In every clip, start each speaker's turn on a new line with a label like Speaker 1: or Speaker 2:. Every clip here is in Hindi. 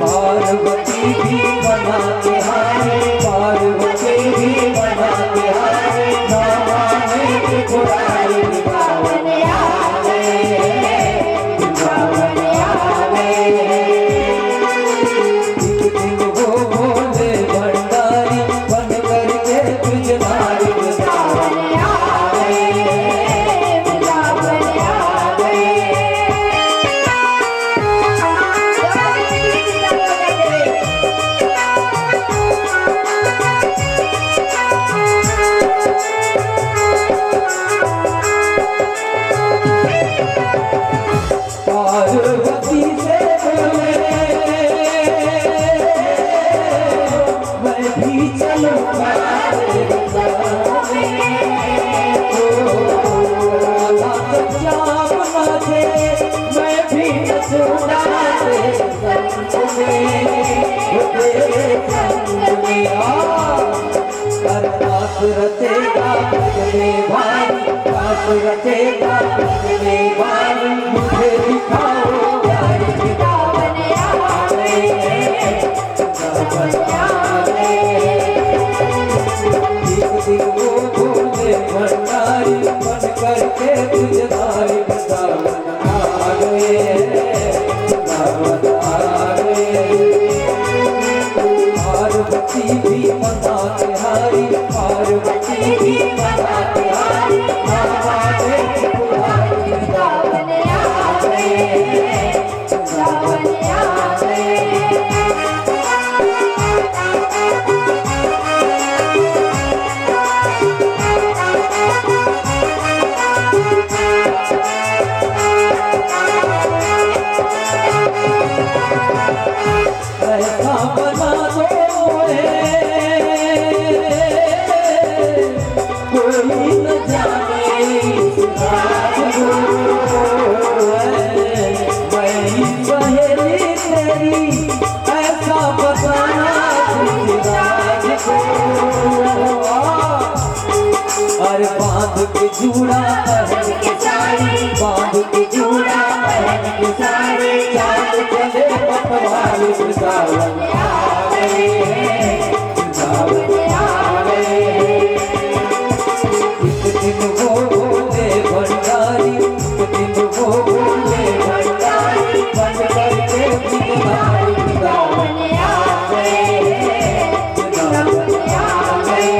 Speaker 1: पार्वती भी बना के आए, पार्वती भी बना के आए, ना माने की बुराई वृंदावन आ गए, वृंदावन आ गए। एक दिन वो भोले भंडारी बन करके ब्रजधारी वृंदावन आ गए, वृंदावन आ गए। पार्वती से बोले मैं भी चलूंगा तेरे संग में, जामना से मैं भी नचूंगा तेरे संग में, तेरे संग में। रात रचेगा अपने भाई, रात रचेगा अपने भाई, मुझे दिखाओ प्यार वृंदावन आ गए, वृंदावन आ गए। एक दिन वो भोले भंडारी बन करके ब्रजधारी वृंदावन आ गए, वृंदावन आ गए। पार्वती भी बना के हारी, पार्वती भी बना के हारी, ना माने की बुराई वृंदावन आ गए, वृंदावन आ गए। ऐसा बना दो कोई न जाने इस राज को, मैं सहेली तेरी ऐसा बताना तुझ राज को। अरे बांध के जूड़ा पहन के साड़ी, बांध के जूड़ा पहन के साड़ी, चाँद चले पतवारी वृंदावन आ गए, वृंदावन आ गए। एक दिन वो भोले भंडारी, एक दिन वो भोले भंडारी बन करके ब्रजधारी वृंदावन आ गए, वृंदावन आ गए।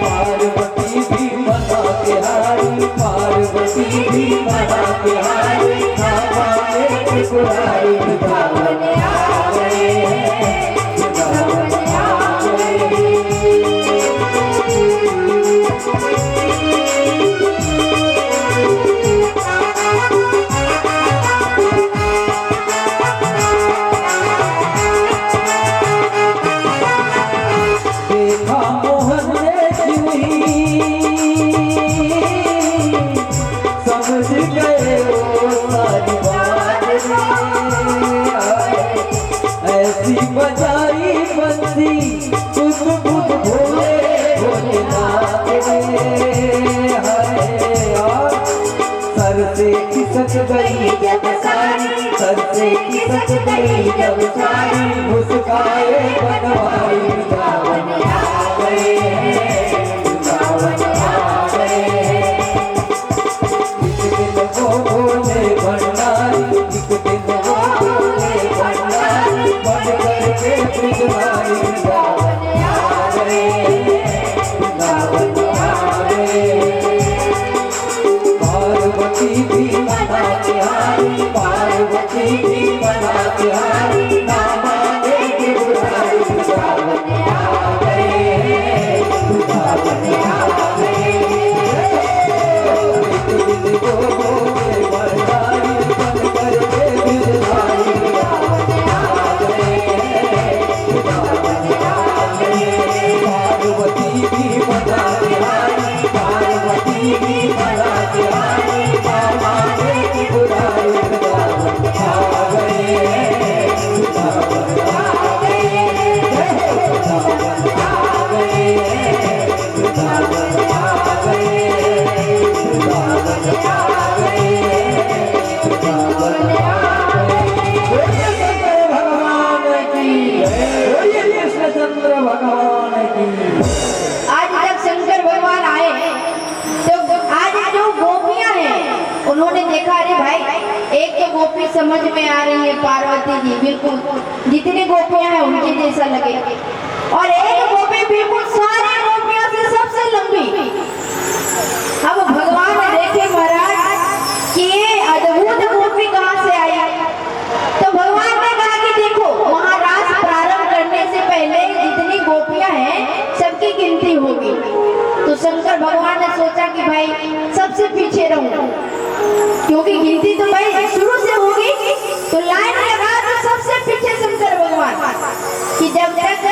Speaker 1: पार्वती भी बना के हारी, पार्वती भी बना के हारी, ना माने की बुराई वृंदावन आ गए, वृंदावन आ गए। देखा मोहन ने जुई, समझ गए वो सारी बात ऐसी बजाई बंसी बुध बुध भोले भोलेनाथ सर से खिसक गई जब सारी, सर से खिसक गई जब सारी, मुस्काए बनवाई वृंदावन आ गए, वृंदावन आ गए। एक दिन वो भोले भंडारी, एक दिन वो भोले भंडारी बन करके ब्रजधारी वृंदावन आ गए, वृंदावन आ गए। पार्वती भी बना के हारी, पार्वती भी बना के हारी, ना माने की बुराई वृंदावन आ गए,
Speaker 2: समझ में आ रही है पार्वती जी, बिल्कुल जितनी गोपियां हैं उनके जैसा लगे। और एक गोपी बिल्कुल सारी गोपियों से सबसे लंबी। अब भगवान ने देखे महाराज कि ये अद्भुत गोपी कहाँ से आई, तो भगवान ने कहा कि देखो महाराज प्रारंभ करने से पहले जितनी गोपियां हैं सबकी गिनती होगी। तो शंकर भगवान ने सोचा कि भाई सबसे पीछे रहूं, क्योंकि गिनती तो भाई शुरू से होगी। तो लाइन लगा तो सबसे पीछे शंकर भगवान कि जब तक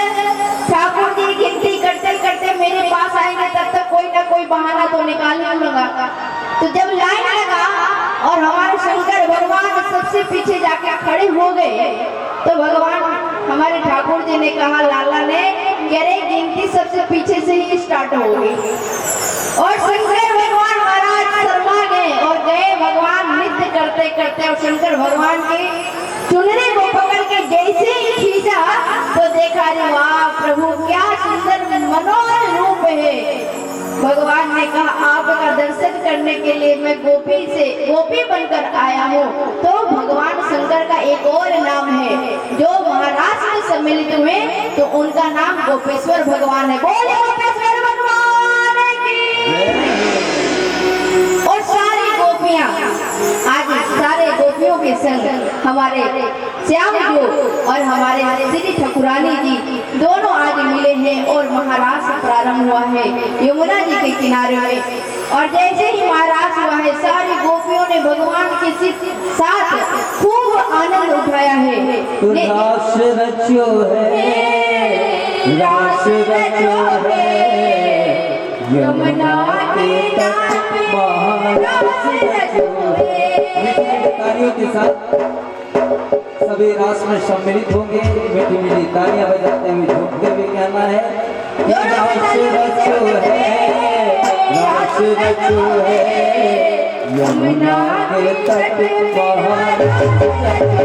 Speaker 2: ठाकुर जी गिनती करते करते मेरे पास आएंगे तब तक कोई ना कोई बहाना तो निकालने लगा। तो जब लाइन लगा और हमारे शंकर भगवान सबसे पीछे जाके खड़े हो गए, तो भगवान हमारे ठाकुर जी ने कहा, लाला ने कह रहे गिनती सबसे पीछे से ही स्टार्ट होगी। और शंकर भगवान महाराज शर्मा गए और गए भगवान नृत्य करते करते, और शंकर भगवान के चुनरी को पकड़ के जैसे ही खींचा तो देखा, अरे वाह प्रभु क्या सुंदर मनोहर रूप है। भगवान ने कहा आपका दर्शन करने के लिए मैं गोपी बनकर आया हूँ। तो भगवान शंकर का एक और नाम है, जो महाराष्ट्र में सम्मिलित हुए तो उनका नाम गोपेश्वर भगवान है। बोले गोपेश्वर भगवान की। और सारी गोपियां आज सारे गोपियों के संग हमारे श्याम जो और हमारे श्री ठाकुरानी जी दोनों आज मिले हैं और महाराज प्रारंभ हुआ है यमुना जी के किनारे में। और जैसे ही महाराज हुआ है सारी गोपियों ने भगवान के साथ खूब आनंद उठाया है।
Speaker 1: रास रचो है, रास रचो है, यमुना के तट महारास रचो है। तालियों के साथ सभी रास में सम्मिलित होंगे, मीठी मीठी तालियां बजाते हुए झूमते हुए कहना है, रास रचो है, रास रचो है, यमुना के तट महारास रचो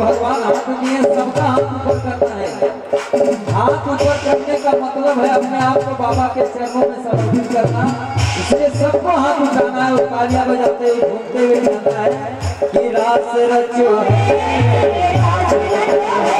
Speaker 1: भगवान हाथ दिए सबका हाथ ऊपर करना है। हाथ ऊपर करने का मतलब है अपने आप को बाबा के चरणों में समर्पित करना। इसलिए सबको हाथ उठाना है और तालियां बजाते हुए घूमते हुए जाना है कि रास रचो है, रास रचो है,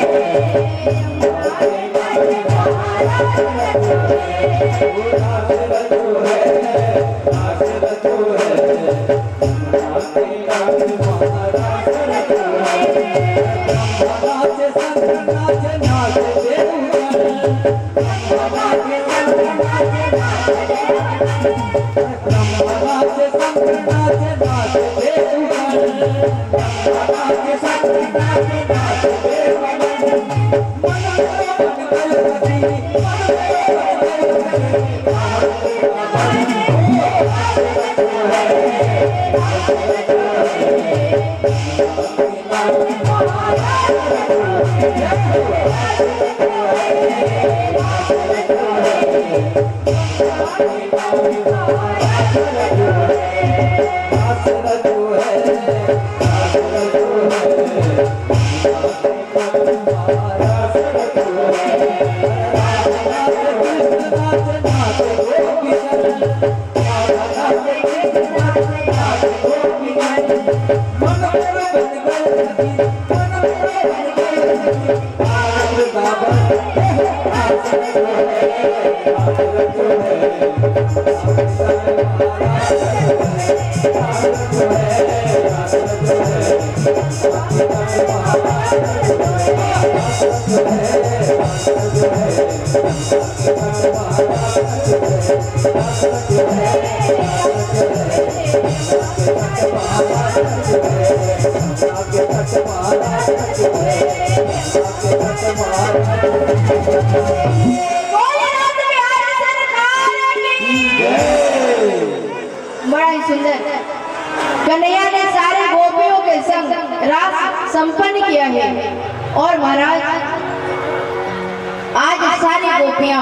Speaker 2: बड़ा ही सुंदर कन्हैया ने सारे गोपियों के संग रास संपन्न किया है। और महाराज आज सारी गोपियां